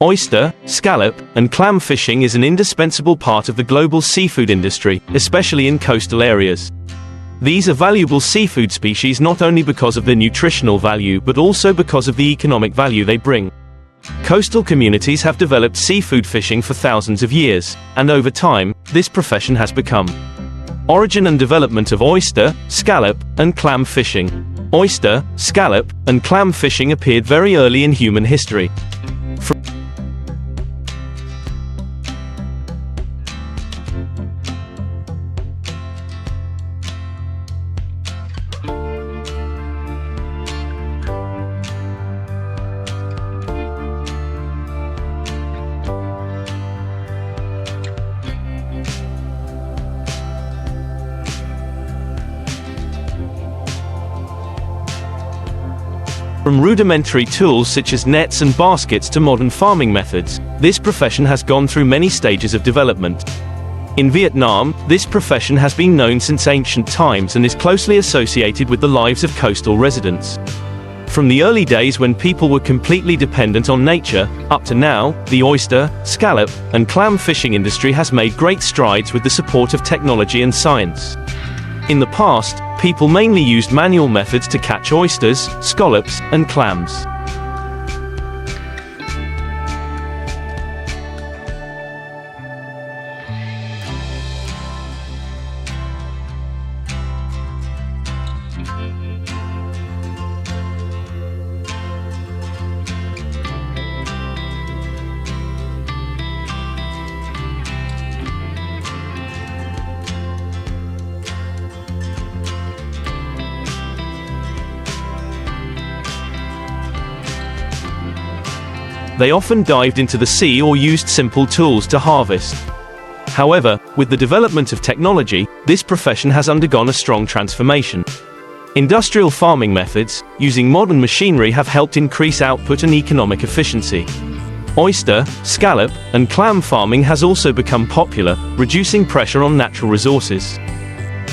Oyster, scallop, and clam fishing is an indispensable part of the global seafood industry, especially in coastal areas. These are valuable seafood species not only because of their nutritional value but also because of the economic value they bring. Coastal communities have developed seafood fishing for thousands of years, and over time, this profession has become. Origin and development of oyster, scallop, and clam fishing. Oyster, scallop, and clam fishing appeared very early in human history. From rudimentary tools such as nets and baskets to modern farming methods, this profession has gone through many stages of development. In Vietnam, this profession has been known since ancient times and is closely associated with the lives of coastal residents. From the early days when people were completely dependent on nature, up to now, the oyster, scallop, and clam fishing industry has made great strides with the support of technology and science. In the past, people mainly used manual methods to catch oysters, scallops, and clams. They often dived into the sea or used simple tools to harvest. However, with the development of technology, this profession has undergone a strong transformation. Industrial farming methods, using modern machinery, have helped increase output and economic efficiency. Oyster, scallop, and clam farming has also become popular, reducing pressure on natural resources.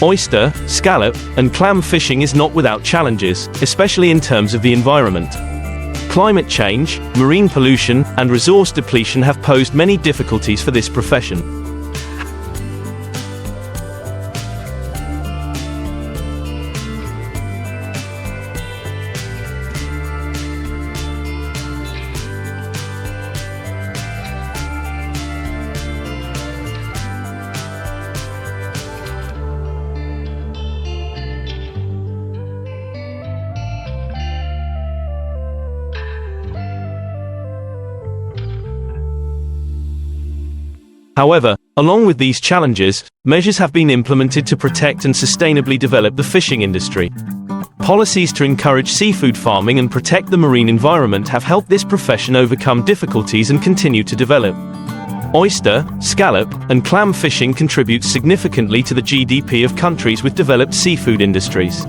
Oyster, scallop, and clam fishing is not without challenges, especially in terms of the environment. Climate change, marine pollution, and resource depletion have posed many difficulties for this profession. However, along with these challenges, measures have been implemented to protect and sustainably develop the fishing industry. Policies to encourage seafood farming and protect the marine environment have helped this profession overcome difficulties and continue to develop. Oyster, scallop, and clam fishing contribute significantly to the GDP of countries with developed seafood industries.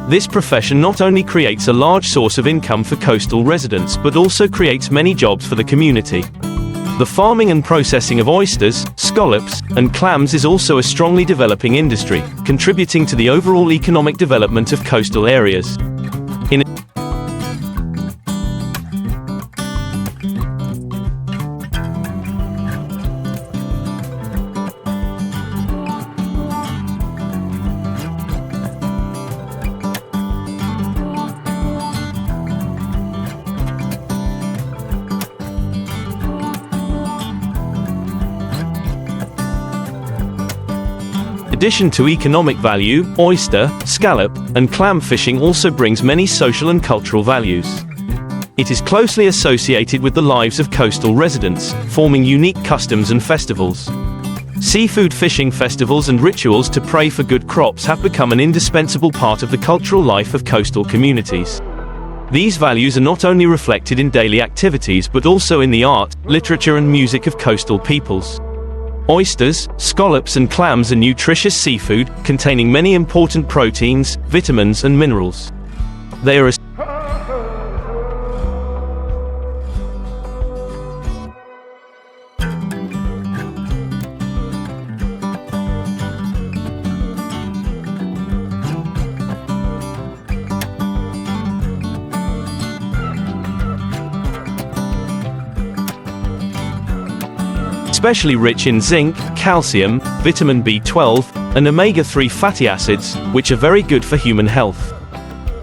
This profession not only creates a large source of income for coastal residents but also creates many jobs for the community. The farming and processing of oysters, scallops, and clams is also a strongly developing industry, contributing to the overall economic development of coastal areas. In addition to economic value, oyster, scallop, and clam fishing also brings many social and cultural values. It is closely associated with the lives of coastal residents, forming unique customs and festivals. Seafood fishing festivals and rituals to pray for good crops have become an indispensable part of the cultural life of coastal communities. These values are not only reflected in daily activities but also in the art, literature, and music of coastal peoples. Oysters, scallops, and clams are nutritious seafood, containing many important proteins, vitamins, and minerals. They are especially rich in zinc, calcium, vitamin B12, and omega-3 fatty acids, which are very good for human health.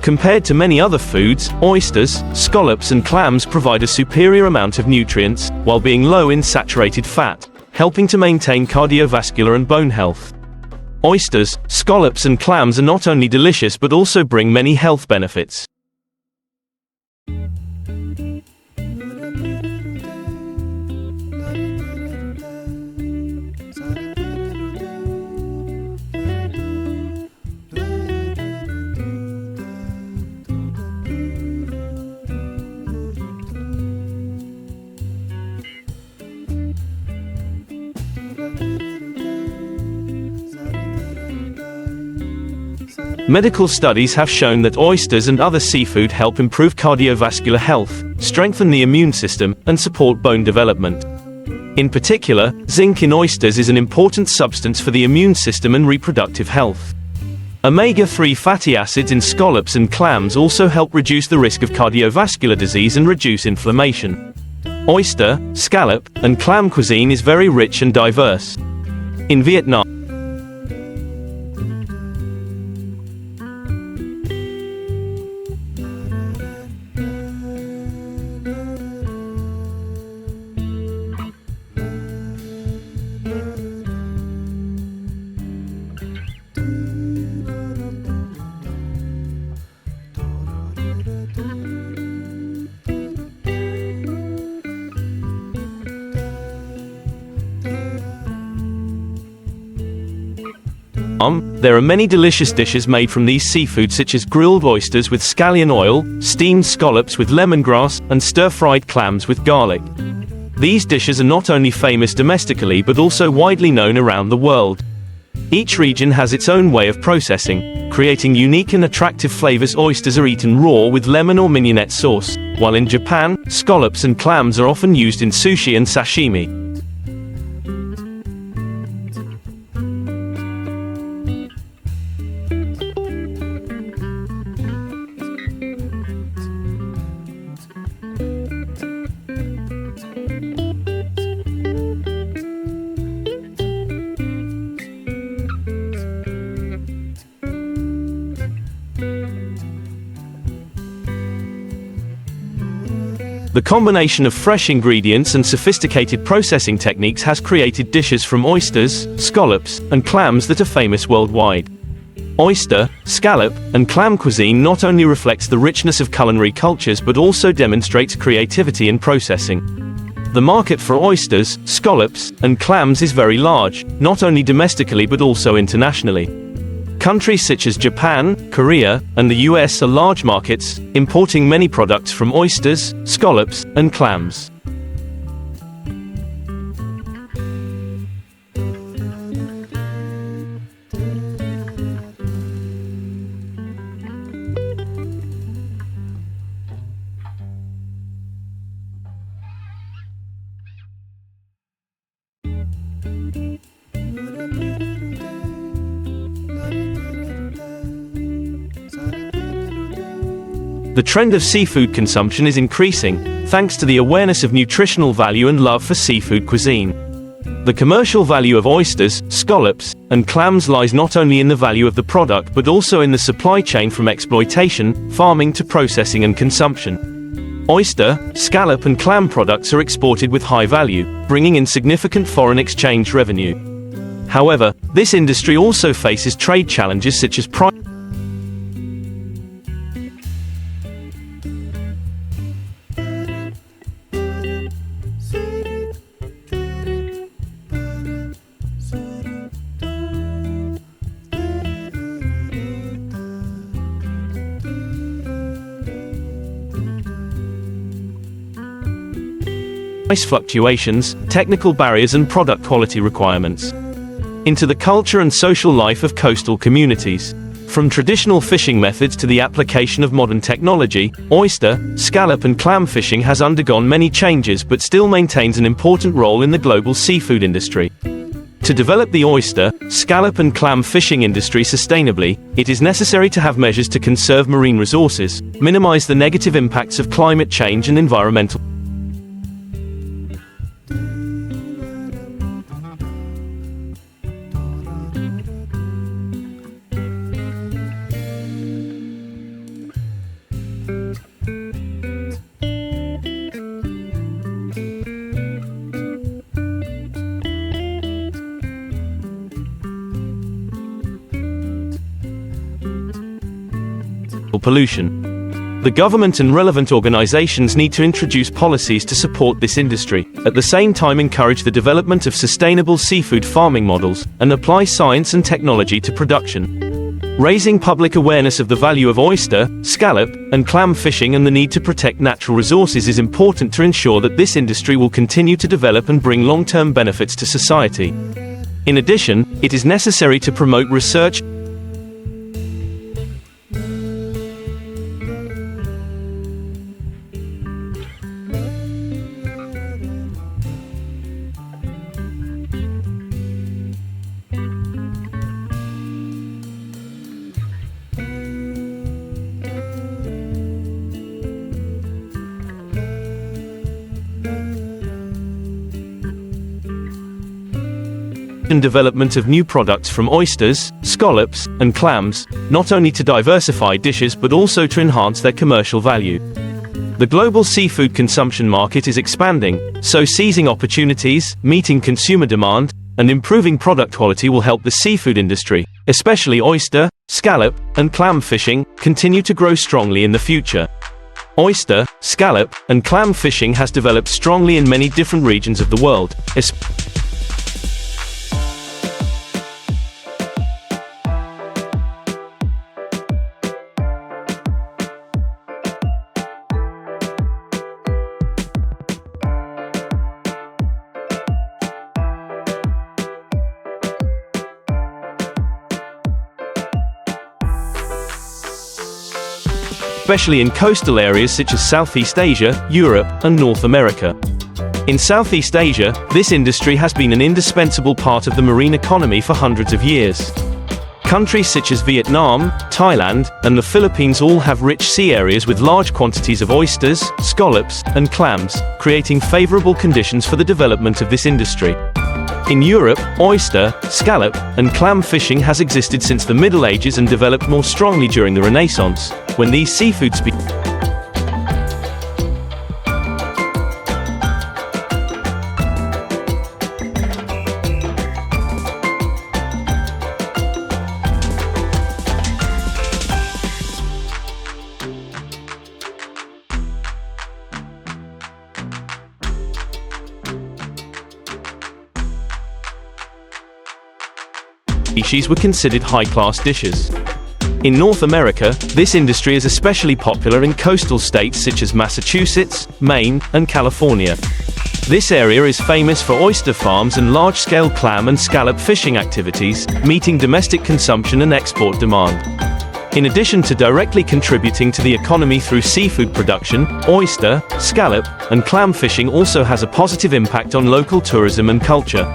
Compared to many other foods, oysters, scallops and clams provide a superior amount of nutrients, while being low in saturated fat, helping to maintain cardiovascular and bone health. Oysters, scallops and clams are not only delicious but also bring many health benefits. Medical studies have shown that oysters and other seafood help improve cardiovascular health, strengthen the immune system, and support bone development. In particular, zinc in oysters is an important substance for the immune system and reproductive health. Omega-3 fatty acids in scallops and clams also help reduce the risk of cardiovascular disease and reduce inflammation. Oyster, scallop, and clam cuisine is very rich and diverse. In Vietnam, there are many delicious dishes made from these seafoods, such as grilled oysters with scallion oil, steamed scallops with lemongrass, and stir-fried clams with garlic. These dishes are not only famous domestically but also widely known around the world. Each region has its own way of processing, creating unique and attractive flavors. Oysters are eaten raw with lemon or mignonette sauce, while in Japan, scallops and clams are often used in sushi and sashimi. The combination of fresh ingredients and sophisticated processing techniques has created dishes from oysters, scallops, and clams that are famous worldwide. Oyster, scallop, and clam cuisine not only reflects the richness of culinary cultures but also demonstrates creativity in processing. The market for oysters, scallops, and clams is very large, not only domestically but also internationally. Countries such as Japan, Korea, and the US are large markets, importing many products from oysters, scallops, and clams. The trend of seafood consumption is increasing, thanks to the awareness of nutritional value and love for seafood cuisine. The commercial value of oysters, scallops, and clams lies not only in the value of the product but also in the supply chain from exploitation, farming to processing and consumption. Oyster, scallop and clam products are exported with high value, bringing in significant foreign exchange revenue. However, this industry also faces trade challenges such as price fluctuations, technical barriers and product quality requirements. Into the culture and social life of coastal communities. From traditional fishing methods to the application of modern technology, oyster, scallop and clam fishing has undergone many changes but still maintains an important role in the global seafood industry. To develop the oyster, scallop and clam fishing industry sustainably, it is necessary to have measures to conserve marine resources, minimize the negative impacts of climate change and environmental pollution. The government and relevant organizations need to introduce policies to support this industry, at the same time encourage the development of sustainable seafood farming models, and apply science and technology to production. Raising public awareness of the value of oyster, scallop, and clam fishing and the need to protect natural resources is important to ensure that this industry will continue to develop and bring long-term benefits to society. In addition, it is necessary to promote research and development of new products from oysters, scallops, and clams, not only to diversify dishes but also to enhance their commercial value. The global seafood consumption market is expanding, so seizing opportunities, meeting consumer demand, and improving product quality will help the seafood industry, especially oyster, scallop, and clam fishing, continue to grow strongly in the future. Oyster, scallop, and clam fishing has developed strongly in many different regions of the world, especially in coastal areas such as Southeast Asia, Europe, and North America. In Southeast Asia, this industry has been an indispensable part of the marine economy for hundreds of years. Countries such as Vietnam, Thailand, and the Philippines all have rich sea areas with large quantities of oysters, scallops, and clams, creating favorable conditions for the development of this industry. In Europe, oyster, scallop, and clam fishing has existed since the Middle Ages and developed more strongly during the Renaissance, when these seafood species were considered high-class dishes. In North America, this industry is especially popular in coastal states such as Massachusetts, Maine, and California. This area is famous for oyster farms and large-scale clam and scallop fishing activities, meeting domestic consumption and export demand. In addition to directly contributing to the economy through seafood production, oyster, scallop, and clam fishing also has a positive impact on local tourism and culture.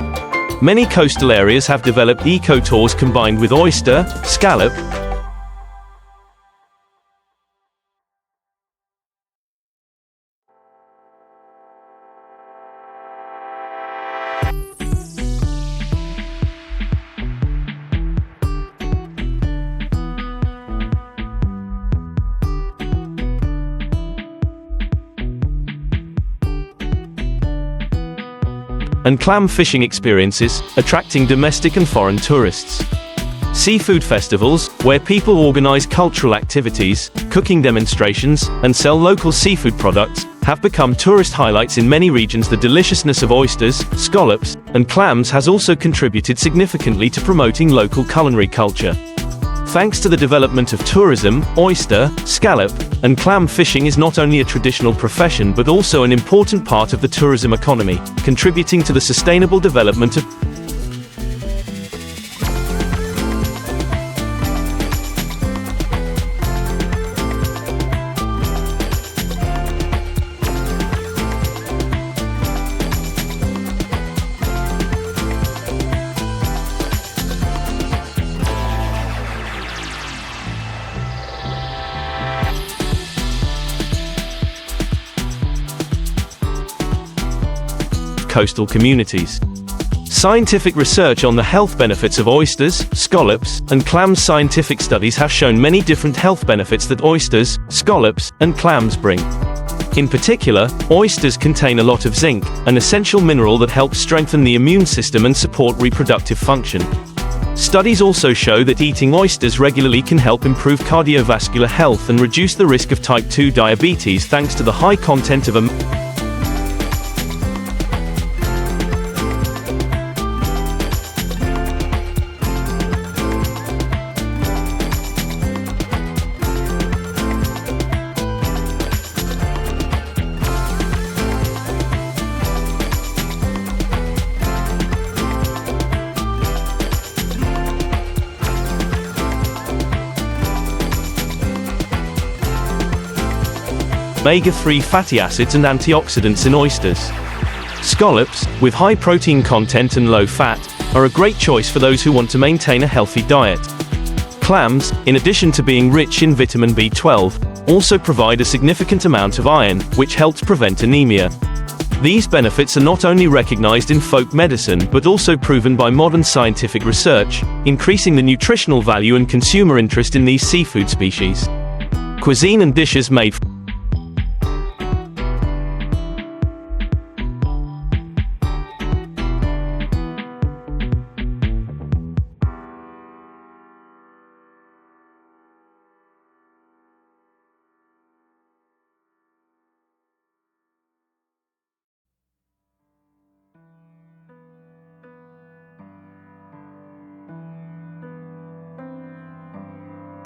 Many coastal areas have developed eco-tours combined with oyster, scallop, and clam fishing experiences, attracting domestic and foreign tourists. Seafood festivals, where people organize cultural activities, cooking demonstrations, and sell local seafood products, have become tourist highlights in many regions. The deliciousness of oysters, scallops, and clams has also contributed significantly to promoting local culinary culture. Thanks to the development of tourism, oyster, scallop, and clam fishing is not only a traditional profession but also an important part of the tourism economy, contributing to the sustainable development of coastal communities. Scientific research on the health benefits of oysters, scallops, and clams. Scientific studies have shown many different health benefits that oysters, scallops, and clams bring. In particular, oysters contain a lot of zinc, an essential mineral that helps strengthen the immune system and support reproductive function. Studies also show that eating oysters regularly can help improve cardiovascular health and reduce the risk of type 2 diabetes thanks to the high content of omega-3 fatty acids and antioxidants in oysters. Scallops, with high protein content and low fat, are a great choice for those who want to maintain a healthy diet. Clams, in addition to being rich in vitamin B12, also provide a significant amount of iron, which helps prevent anemia. These benefits are not only recognized in folk medicine but also proven by modern scientific research, increasing the nutritional value and consumer interest in these seafood species. Cuisine and dishes made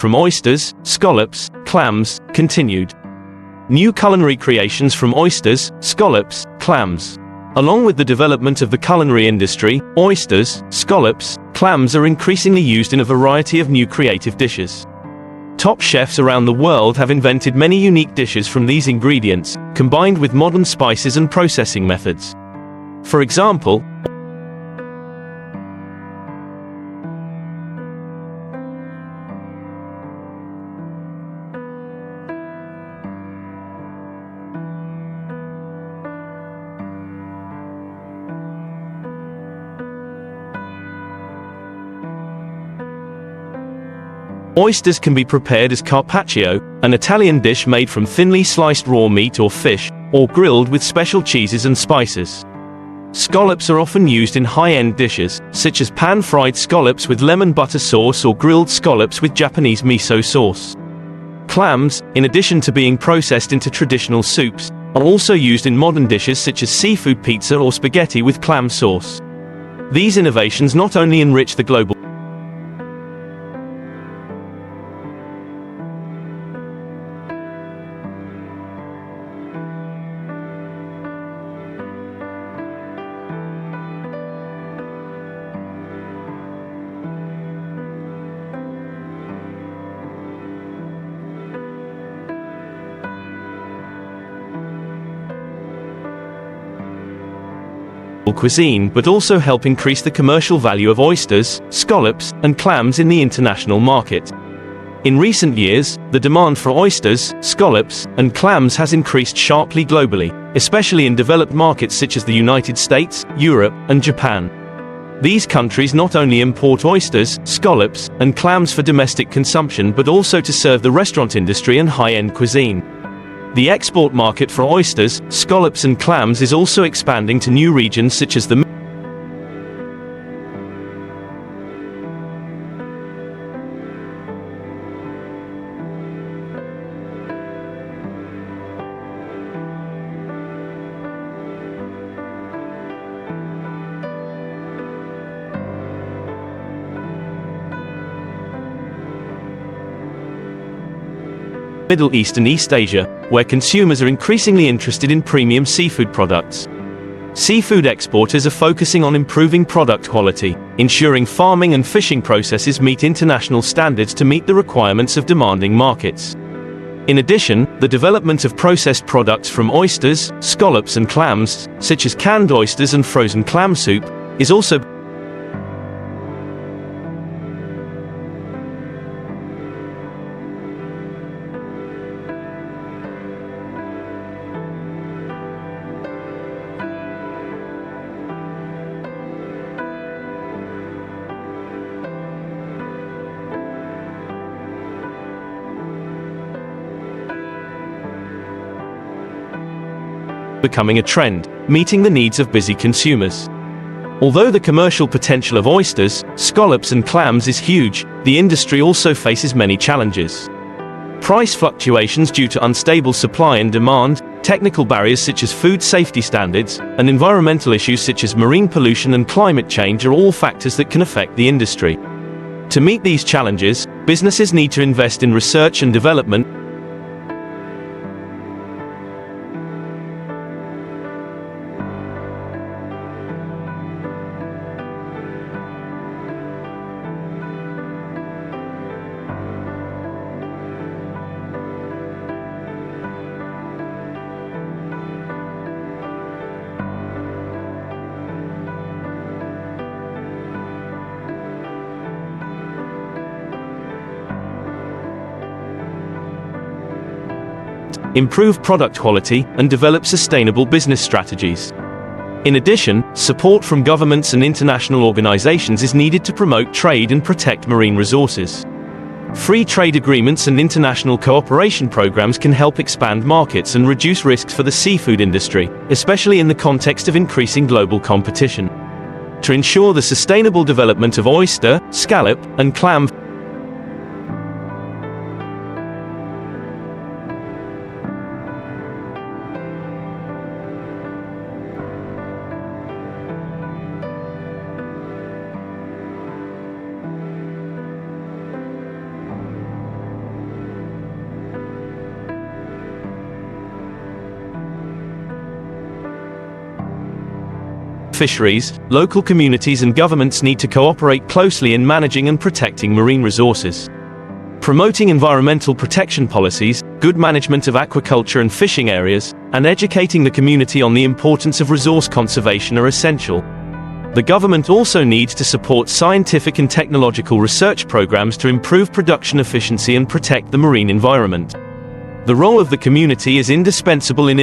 from oysters, scallops, clams, continued. New culinary creations from oysters, scallops, clams. Along with the development of the culinary industry, oysters, scallops, clams are increasingly used in a variety of new creative dishes. Top chefs around the world have invented many unique dishes from these ingredients, combined with modern spices and processing methods. For example, oysters can be prepared as carpaccio, an Italian dish made from thinly sliced raw meat or fish, or grilled with special cheeses and spices. Scallops are often used in high-end dishes, such as pan-fried scallops with lemon butter sauce or grilled scallops with Japanese miso sauce. Clams, in addition to being processed into traditional soups, are also used in modern dishes such as seafood pizza or spaghetti with clam sauce. These innovations not only enrich the global cuisine but also help increase the commercial value of oysters, scallops, and clams in the international market. In recent years, the demand for oysters, scallops, and clams has increased sharply globally, especially in developed markets such as the United States, Europe, and Japan. These countries not only import oysters, scallops, and clams for domestic consumption but also to serve the restaurant industry and high-end cuisine. The export market for oysters, scallops and clams is also expanding to new regions such as the Middle East and East Asia, where consumers are increasingly interested in premium seafood products. Seafood exporters are focusing on improving product quality, ensuring farming and fishing processes meet international standards to meet the requirements of demanding markets. In addition, the development of processed products from oysters, scallops and clams, such as canned oysters and frozen clam soup, is also becoming a trend, meeting the needs of busy consumers. Although the commercial potential of oysters, scallops and clams is huge, the industry also faces many challenges. Price fluctuations due to unstable supply and demand, technical barriers such as food safety standards, and environmental issues such as marine pollution and climate change are all factors that can affect the industry. To meet these challenges, businesses need to invest in research and development, improve product quality, and develop sustainable business strategies. In addition, support from governments and international organizations is needed to promote trade and protect marine resources. Free trade agreements and international cooperation programs can help expand markets and reduce risks for the seafood industry, especially in the context of increasing global competition. To ensure the sustainable development of oyster, scallop, and clam fisheries, local communities and governments need to cooperate closely in managing and protecting marine resources. Promoting environmental protection policies, good management of aquaculture and fishing areas, and educating the community on the importance of resource conservation are essential. The government also needs to support scientific and technological research programs to improve production efficiency and protect the marine environment. The role of the community is indispensable in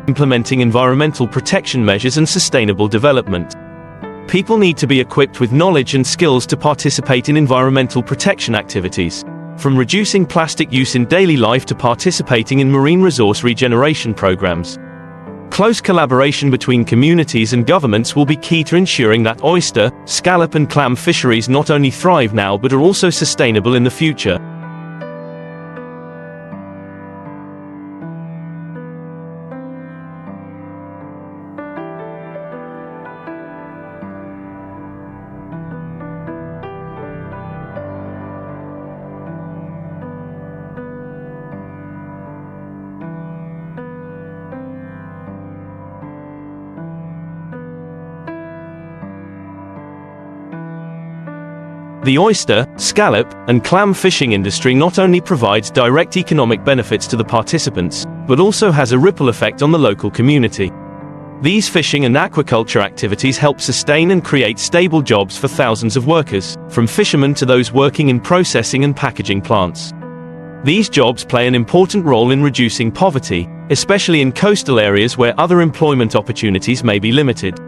implementing environmental protection measures and sustainable development. People need to be equipped with knowledge and skills to participate in environmental protection activities, from reducing plastic use in daily life to participating in marine resource regeneration programs. Close collaboration between communities and governments will be key to ensuring that oyster, scallop and clam fisheries not only thrive now but are also sustainable in the future. The oyster, scallop, and clam fishing industry not only provides direct economic benefits to the participants, but also has a ripple effect on the local community. These fishing and aquaculture activities help sustain and create stable jobs for thousands of workers, from fishermen to those working in processing and packaging plants. These jobs play an important role in reducing poverty, especially in coastal areas where other employment opportunities may be limited.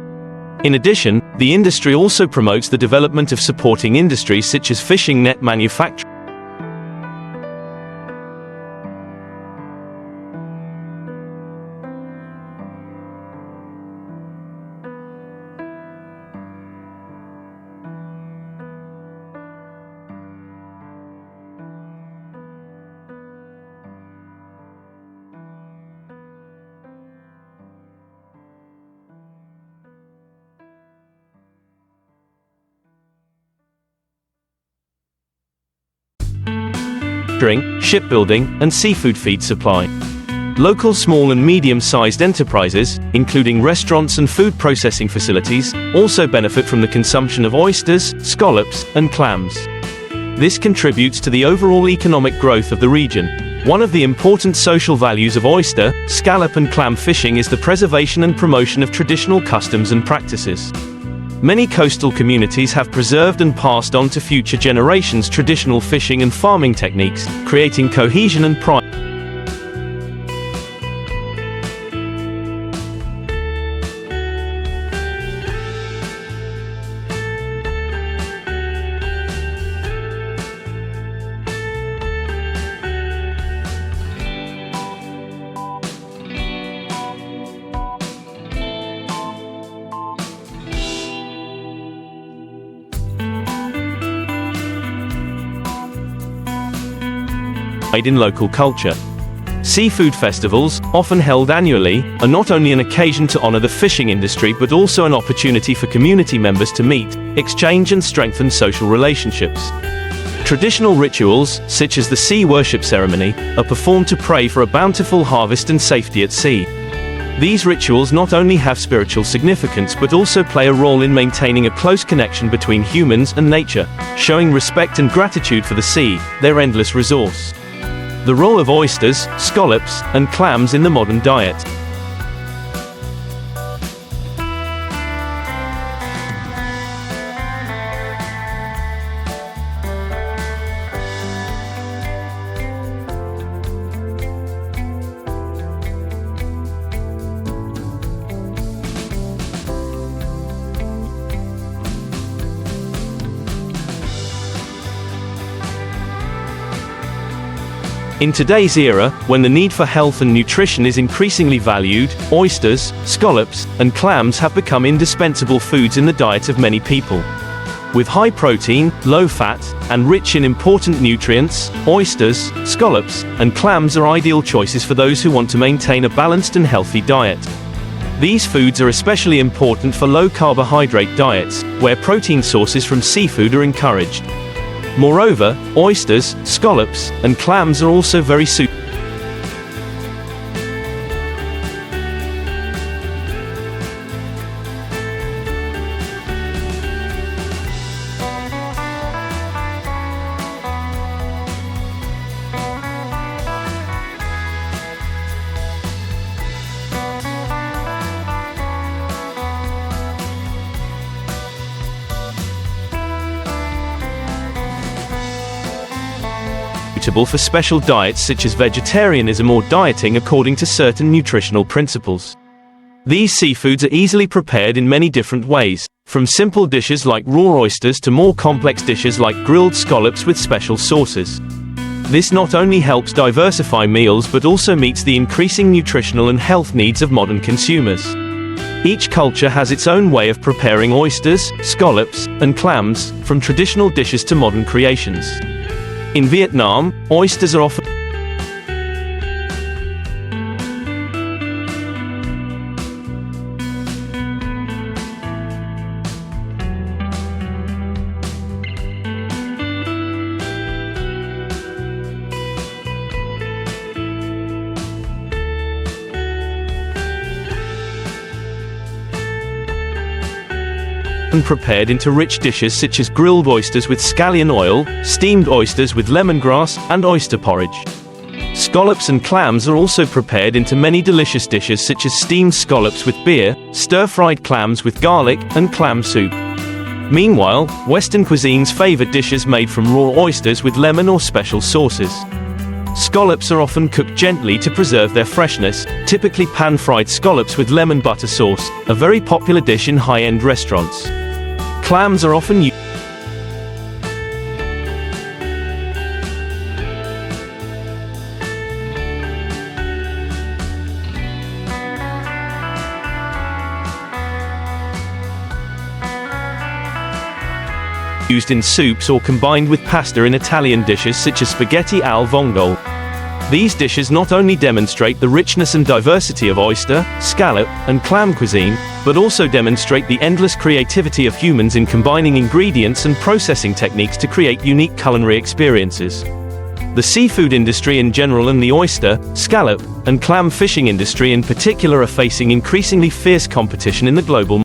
In addition, the industry also promotes the development of supporting industries such as fishing net manufacturing. Shipbuilding, and seafood feed supply. Local small and medium-sized enterprises, including restaurants and food processing facilities, also benefit from the consumption of oysters, scallops, and clams. This contributes to the overall economic growth of the region. One of the important social values of oyster, scallop and clam fishing is the preservation and promotion of traditional customs and practices. Many coastal communities have preserved and passed on to future generations traditional fishing and farming techniques, creating cohesion and pride. In local culture. Seafood festivals, often held annually, are not only an occasion to honor the fishing industry but also an opportunity for community members to meet, exchange and strengthen social relationships. Traditional rituals, such as the sea worship ceremony, are performed to pray for a bountiful harvest and safety at sea. These rituals not only have spiritual significance but also play a role in maintaining a close connection between humans and nature, showing respect and gratitude for the sea, their endless resource. The role of oysters, scallops, and clams in the modern diet. In today's era, when the need for health and nutrition is increasingly valued, oysters, scallops, and clams have become indispensable foods in the diet of many people. With high protein, low fat, and rich in important nutrients, oysters, scallops, and clams are ideal choices for those who want to maintain a balanced and healthy diet. These foods are especially important for low-carbohydrate diets, where protein sources from seafood are encouraged. Moreover, oysters, scallops, and clams are also very suitable for special diets such as vegetarianism or dieting according to certain nutritional principles. These seafoods are easily prepared in many different ways, from simple dishes like raw oysters to more complex dishes like grilled scallops with special sauces. This not only helps diversify meals but also meets the increasing nutritional and health needs of modern consumers. Each culture has its own way of preparing oysters, scallops, and clams, from traditional dishes to modern creations. In Vietnam, oysters are often prepared into rich dishes such as grilled oysters with scallion oil, steamed oysters with lemongrass, and oyster porridge. Scallops and clams are also prepared into many delicious dishes such as steamed scallops with beer, stir-fried clams with garlic, and clam soup. Meanwhile, Western cuisines favor dishes made from raw oysters with lemon or special sauces. Scallops are often cooked gently to preserve their freshness, typically pan-fried scallops with lemon butter sauce, a very popular dish in high-end restaurants. Clams are often used in soups or combined with pasta in Italian dishes such as spaghetti al vongole. These dishes not only demonstrate the richness and diversity of oyster, scallop, and clam cuisine, but also demonstrate the endless creativity of humans in combining ingredients and processing techniques to create unique culinary experiences. The seafood industry in general and the oyster, scallop, and clam fishing industry in particular are facing increasingly fierce competition in the global market.